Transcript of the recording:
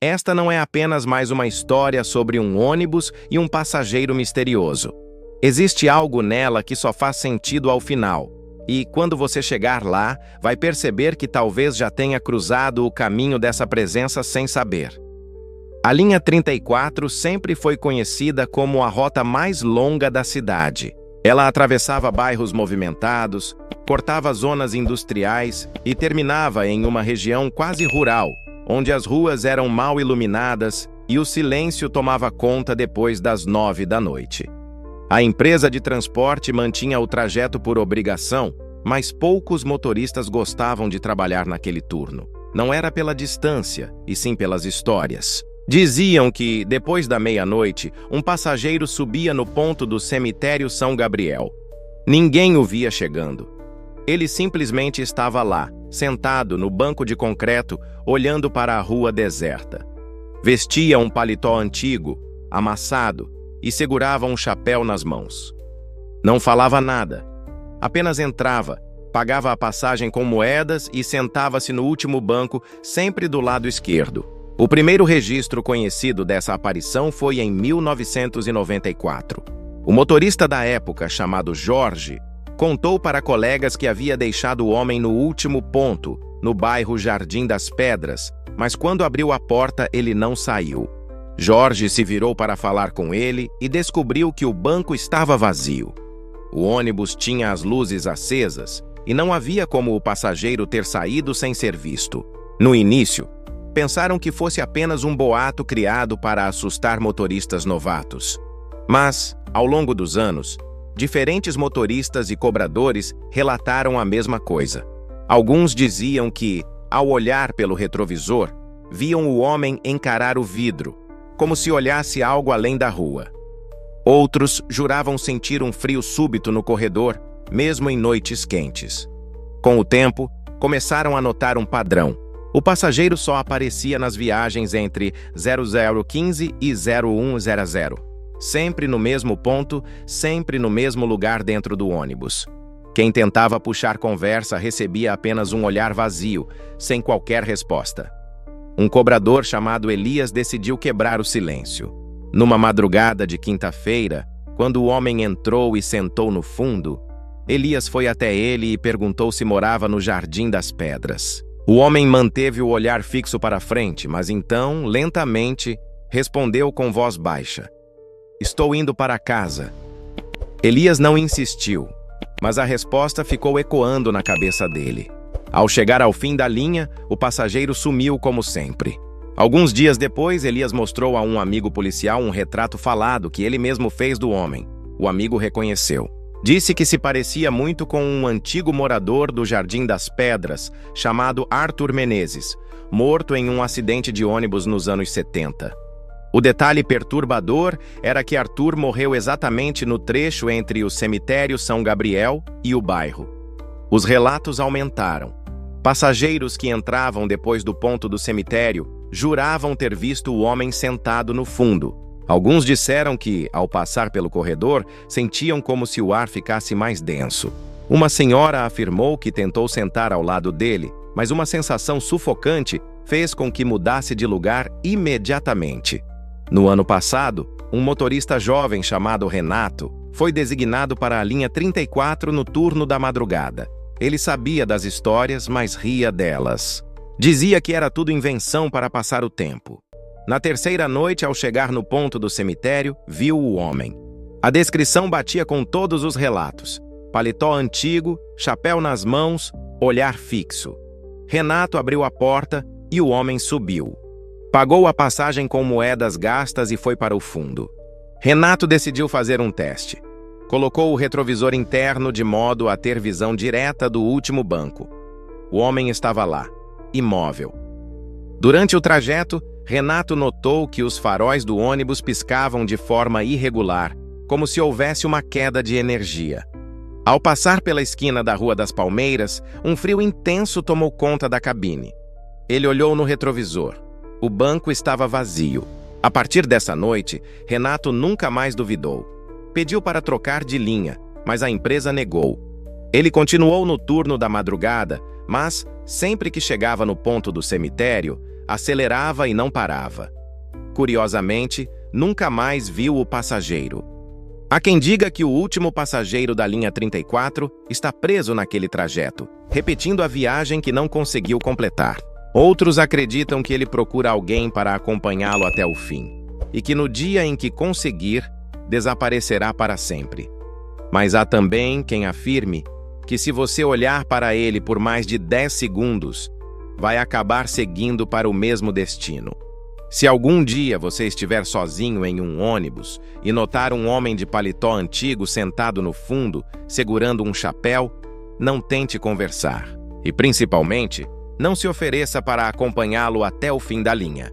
esta não é apenas mais uma história sobre um ônibus e um passageiro misterioso. Existe algo nela que só faz sentido ao final, e quando você chegar lá, vai perceber que talvez já tenha cruzado o caminho dessa presença sem saber. A linha 34 sempre foi conhecida como a rota mais longa da cidade. Ela atravessava bairros movimentados, cortava zonas industriais e terminava em uma região quase rural, onde as ruas eram mal iluminadas e o silêncio tomava conta depois das 9 da noite. A empresa de transporte mantinha o trajeto por obrigação, mas poucos motoristas gostavam de trabalhar naquele turno. Não era pela distância, e sim pelas histórias. Diziam que, depois da meia-noite, um passageiro subia no ponto do cemitério São Gabriel. Ninguém o via chegando. Ele simplesmente estava lá, sentado no banco de concreto, olhando para a rua deserta. Vestia um paletó antigo, amassado, e segurava um chapéu nas mãos. Não falava nada. Apenas entrava, pagava a passagem com moedas e sentava-se no último banco, sempre do lado esquerdo. O primeiro registro conhecido dessa aparição foi em 1994. O motorista da época, chamado Jorge, contou para colegas que havia deixado o homem no último ponto, no bairro Jardim das Pedras, mas quando abriu a porta ele não saiu. Jorge se virou para falar com ele e descobriu que o banco estava vazio. O ônibus tinha as luzes acesas e não havia como o passageiro ter saído sem ser visto. No início, pensaram que fosse apenas um boato criado para assustar motoristas novatos. Mas, ao longo dos anos, diferentes motoristas e cobradores relataram a mesma coisa. Alguns diziam que, ao olhar pelo retrovisor, viam o homem encarar o vidro, como se olhasse algo além da rua. Outros juravam sentir um frio súbito no corredor, mesmo em noites quentes. Com o tempo, começaram a notar um padrão. O passageiro só aparecia nas viagens entre 0015 e 0100. Sempre no mesmo ponto, sempre no mesmo lugar dentro do ônibus. Quem tentava puxar conversa recebia apenas um olhar vazio, sem qualquer resposta. Um cobrador chamado Elias decidiu quebrar o silêncio. Numa madrugada de quinta-feira, quando o homem entrou e sentou no fundo, Elias foi até ele e perguntou se morava no Jardim das Pedras. O homem manteve o olhar fixo para frente, mas então, lentamente, respondeu com voz baixa: "Estou indo para casa." Elias não insistiu, mas a resposta ficou ecoando na cabeça dele. Ao chegar ao fim da linha, o passageiro sumiu como sempre. Alguns dias depois, Elias mostrou a um amigo policial um retrato falado que ele mesmo fez do homem. O amigo reconheceu. Disse que se parecia muito com um antigo morador do Jardim das Pedras, chamado Arthur Menezes, morto em um acidente de ônibus nos anos 70. O detalhe perturbador era que Arthur morreu exatamente no trecho entre o cemitério São Gabriel e o bairro. Os relatos aumentaram. Passageiros que entravam depois do ponto do cemitério juravam ter visto o homem sentado no fundo. Alguns disseram que, ao passar pelo corredor, sentiam como se o ar ficasse mais denso. Uma senhora afirmou que tentou sentar ao lado dele, mas uma sensação sufocante fez com que mudasse de lugar imediatamente. No ano passado, um motorista jovem chamado Renato foi designado para a linha 34 no turno da madrugada. Ele sabia das histórias, mas ria delas. Dizia que era tudo invenção para passar o tempo. Na terceira noite, ao chegar no ponto do cemitério, viu o homem. A descrição batia com todos os relatos. Paletó antigo, chapéu nas mãos, olhar fixo. Renato abriu a porta e o homem subiu. Pagou a passagem com moedas gastas e foi para o fundo. Renato decidiu fazer um teste. Colocou o retrovisor interno de modo a ter visão direta do último banco. O homem estava lá, imóvel. Durante o trajeto, Renato notou que os faróis do ônibus piscavam de forma irregular, como se houvesse uma queda de energia. Ao passar pela esquina da Rua das Palmeiras, um frio intenso tomou conta da cabine. Ele olhou no retrovisor. O banco estava vazio. A partir dessa noite, Renato nunca mais duvidou. Pediu para trocar de linha, mas a empresa negou. Ele continuou no turno da madrugada, mas, sempre que chegava no ponto do cemitério, acelerava e não parava. Curiosamente, nunca mais viu o passageiro. Há quem diga que o último passageiro da linha 34 está preso naquele trajeto, repetindo a viagem que não conseguiu completar. Outros acreditam que ele procura alguém para acompanhá-lo até o fim, e que no dia em que conseguir, desaparecerá para sempre. Mas há também quem afirme que se você olhar para ele por mais de 10 segundos, vai acabar seguindo para o mesmo destino. Se algum dia você estiver sozinho em um ônibus e notar um homem de paletó antigo sentado no fundo, segurando um chapéu, não tente conversar. E, principalmente, não se ofereça para acompanhá-lo até o fim da linha.